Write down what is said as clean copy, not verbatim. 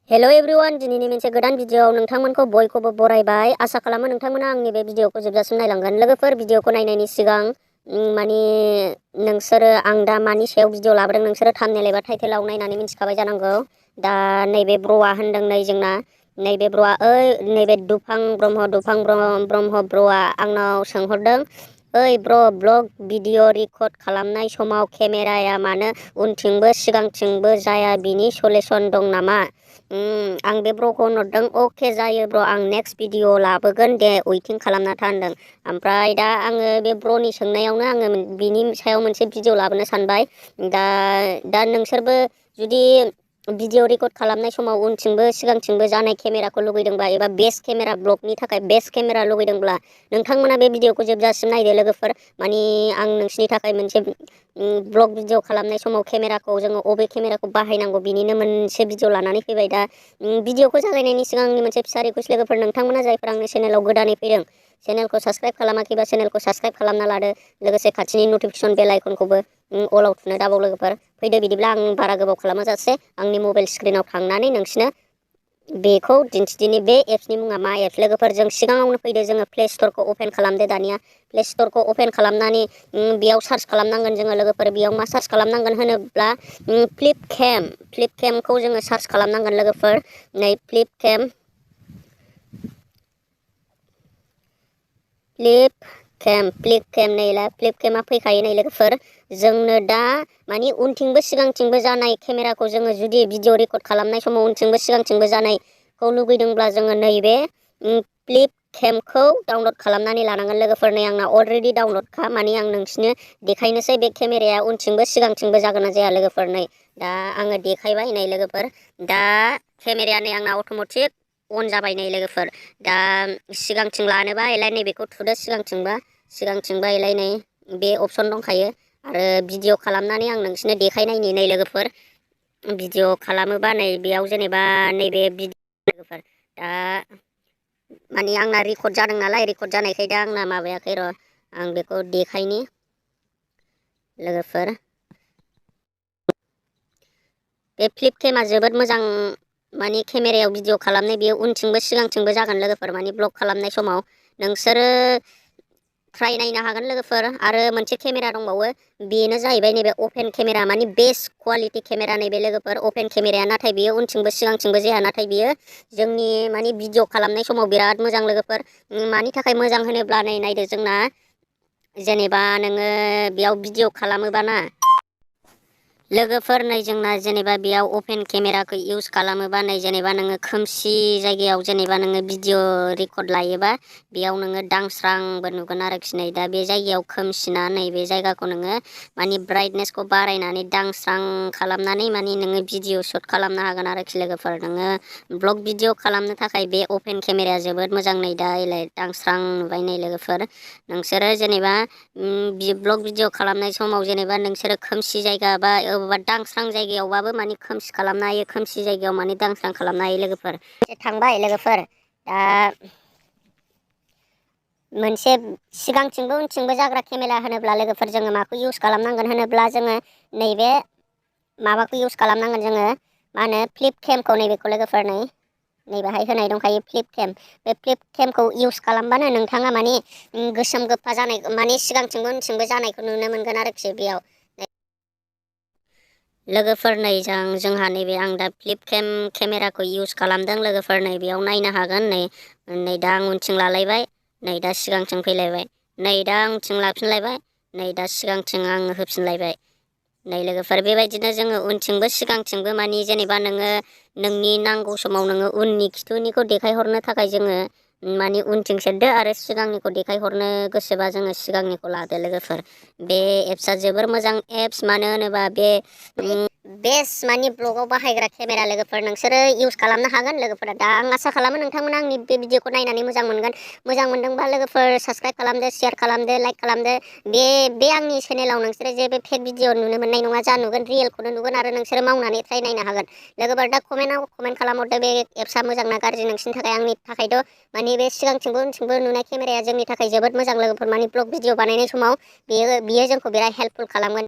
Hello everyone, दिनैनि मोनसे गोदान भिडियोआव नोंथांमोनखौ बयखौबो बरायबाय। आसा खालामो नोंथांमोना आंनि बे भिडियोखौ जोबजासिम नायलांगोन। लोगोफोर, भिडियोखौ नायनायनि सिगां माने नोंसोरो आं दा मानि सायाव भिडियो लाबोदों नोंसोरो थाम्बनेल एबा टाइटेलाव नायनानै मिथिखाबाय जानांगौ। दा नैबे ब्र'आ होनदों, नै जोंना नैबे ब्र'आ नैबे दुफां ब्रह्म ब्र'आ आंनाव सोंहरदों, ओइ ब्र', ब्लग भिडिअ रेकर्ड खालामनाय समाव केमेराया मानो उनथिंबो सिगांथिंबो जाया, बिनि सलिउसन दं नामा? आं बे ब्र'खौ होनहरदों, अके जायो ब्र', आं नेक्स्ट भिडिअ लाबोगोन दे, वेटिं खालामना था होनदों। ओमफ्राय दा आङो बे ब्र'नि सोंनायावनो आङो बिनि सायाव मोनसे भिडिअ लाबोनो सानबाय। दा नोंसोरबो जुदि भिडिअ रेकर्ड खालामनाय समाव उनथिंबो सिगांथिंबो जानाय केमेराखौ लुगैदोंबा एबा बेस्ट केमेरा, ब्लगनि थाखाय बेस्ट केमेरा लुगैदोंब्ला नोंथांमोना बे भिडिअखौ जोबजासिम नायदो लोगोफोर। माने आं नोंसिनि थाखाय मोनसे ब्लग भिडिअ खालामनाय समाव केमेराखौ जोङो अबे केमेराखौ बाहायनांगौ बिनिनो मोनसे भिडिअ लानानै फैबाय। दा भिडिअखौ जागायनायनि सिगां आंनि मोनसे फिसा रिकुवेस्ट लोगोफोर, नोंथांमोना जायफोर आंनि चेनेलाव गोदानै फैदों, चेनेलखौ साबस्क्राइब खालामाखैबा चेनेलखौ साबस्क्राइब खालामना लादो। लोगोसे खाथिनि नटिफिकेसन बेल आइकनखौबो अलाव थुनो दाबाव लोगोफोर। फैदो बिदिब्ला आं बारा गोबाव खालामाजासे आंनि मबाइल स्क्रिनाव थांनानै नोंसिनो बेखौ दिन्थिदिनि। बे एप्सनि मुङा मा एप्स लोगोफोर? जों सिगाङावनो फैदो, जोङो प्ले स्ट'रखौ अपेन खालामदो। दानिया प्ले स्ट'रखौ अपेन खालामनानै बेयाव सार्च खालामनांगोन जोङो लोगोफोर। बेयाव मा सार्च खालामनांगोन होनोब्ला फ्लिपकेमखौ जोङो सार्च खालामनांगोन लोगोफोर। नै फ्लिपकेम नैला फ्लिपकेमा फैखायो नै लोगोफोर। जोंनो दा मानि उनथिंबो सिगांथिंबो जानाय केमेराखौ जोङो जुदि भिडिअ रेकर्ड खालामनाय समाव उनथिंबो सिगांथिंबो जानायखौ लुगैदोंब्ला जोङो नैबे फ्लिपकेमखौ डाउनलड खालामनानै लानांगोन लोगोफोर। नै आंना अलरेडि डाउनलडखा, माने आं नोंसिनो देखायनोसै बे केमेराया उनथिंबो सिगांथिंबो जागोन ना जाया लोगोफोर। नै दा आङो देखायबाय नै लोगोफोर। दा केमेराया नै आंना अट'मेटिक अन जाबाय नै लोगोफोर। दा सिगांथिं लानोबा एलाय नैबेखौ थुदो, सिगांथिंबा एलाय नै बे अपसन दंखायो। आरो भिडिअ खालामनानै आं नोंसिनो देखायनायनि नै लोगोफोर। भिडिअ खालामोबा नै बेयाव जेनेबा नैबे लोगोफोर दा माने आंना रेकर्ड जादों नालाय, रेकर्ड जानायखाय दा आंना माबायाखै र', आं बेखौ देखायनि लोगोफोर। बे फ्लिपकेमा जोबोद मोजां, माने केमेरायाव भिडिअ खालामनाय बेयो उनथिंबो सिगांथिंबो जागोन लोगोफोर। माने ब्लग खालामनाय समाव नोंसोरो ट्राइ नायनो हागोन लोगोफोर। आरो मोनसे केमेरा दंबावो, बेनो जाहैबाय नैबे अपेन केमेरा, माने बेस्ट क्वालिटि केमेरा नैबे लोगोफोर अपेन केमेराया। नाथाय बेयो उनथिंबो सिगांथिंबो जाया, नाथाय बियो जोंनि माने भिडिअ खालामनाय समाव बिराद मोजां लोगोफोर। मानि थाखाय मोजां होनोब्ला नै नायदो, जोंना जेनेबा नोङो बेयाव भिडिअ खालामोबा ना लोगोफोर, नै जोंना जेनेबा बेयाव अपेन केमेराखौ इउज खालामोबा नै जेनेबा नोङो खोमसि जायगायाव जेनेबा नोङो भिडिअ रेकर्ड लायोबा बेयाव नोङो दांस्रांबो नुगोन आरोखि। नै दा बे जायगायाव खोमसिना नैबे जायगाखौ नोङो माने ब्राइटनेसखौ बारायनानै दांस्रां खालामनानै माने नोङो भिडिअ शुट खालामनो हागोन आरोखि लोगोफोर। नोङो ब्लग भिडिअ खालामनो थाखाय बे अपेन केमेराया जोबोद मोजां। नै दा एलाय दांस्रां नुबाय नै लोगोफोर। नोंसोरो जेनेबा ब्लग भिडिअ खालामनाय समाव जेनेबा नोंसोरो खोमसि जायगा बा बबेबा दांस्रां जायगायावबाबो माने खोमसि खालामनो हायो, खोमसि जायगायाव माने दांस्रां खालामनो हायो लोगोफोर। थांबाय लोगोफोर। दा मोनसे सिगांथिंबो उनथिंबो जाग्रा केमेरा होनोब्ला लोगोफोर जोङो माखौ इउज खालामनांगोन होनोब्ला जोङो नैबे माबाखौ इउज खालामनांगोन, जोङो मा होनो फ्लिपकेमखौ नैबेखौ लोगोफोर। नै बेहाय होनाय दंखायो फ्लिपकेम। बे फ्लिपकेमखौ इउज खालामबानो नोंथाङा माने गोसोम गोफा जानाय माने सिगांथिंबो उनथिंबो जानायखौ नुनो मोनगोन आरोखि बेयाव लोगोफोर। नै जोंहा नैबे आं दा फ्लिपकेम केमेराखौ इउज खालामदों लोगोफोर। नै बेयाव नायनो हागोन। नै दा आं उनथिं लालायबाय, नै दा सिगांथिं फैलायबाय, नै दा उनथिं लाफिनलायबाय, नै दा सिगांथिं आङो होफिनलायबाय। नै लोगोफोर, बेबायदिनो जोङो उनथिंबो सिगांथिंबो माने जेनेबा नोङो नोंनि नांगौ समाव नोङो उननि खिथुनिखौ देखायहरनो थाखाय जोङो माने उनथिं सेरदो, आरो सिगांनिखौ देखायहरनो गोसोबा जोङो सिगांनिखौ लादो लोगोफोर। बे एप्सआ जोबोर मोजां एप्स, मानो होनोबा बे बेस्ट माने ब्लगाव बाहायग्रा केमेरा लोगोफोर। नोंसोरो इउज खालामनो हागोन लोगोफोरा। दा आं आसा खालामो नोंथांमोना आंनि बे भिडिअखौ नायनानै मोजां मोनगोन। मोजां मोनदोंबा लोगोफोर साबस्क्राइब खालामदो, शेयार खालामदो, लाइक खालामदो। बे आंनि चेनेलाव नोंसोरो जे बे फेक भिडिअ नुनो मोननाय नङा, जा नुगोन रियेलखौनो नुगोन। आरो नोंसोरो मावनानै ट्राइ नायनो हागोन लोगोफोर। दा कमेन्ट खालामहरदो, बे एप्सआ मोजां ना गाज्रि नोंसिनि थाखाय। आंनि थाखायथ' माने बे सिगांथिंबो उनथिंबो नुनाय केमेराया जोंनि थाखाय जोबोद मोजां लोगोफोर। माने ब्लग भिडिअ बानायनाय समाव बियो जोंखौ बिराद हेल्पफुल खालामगोन।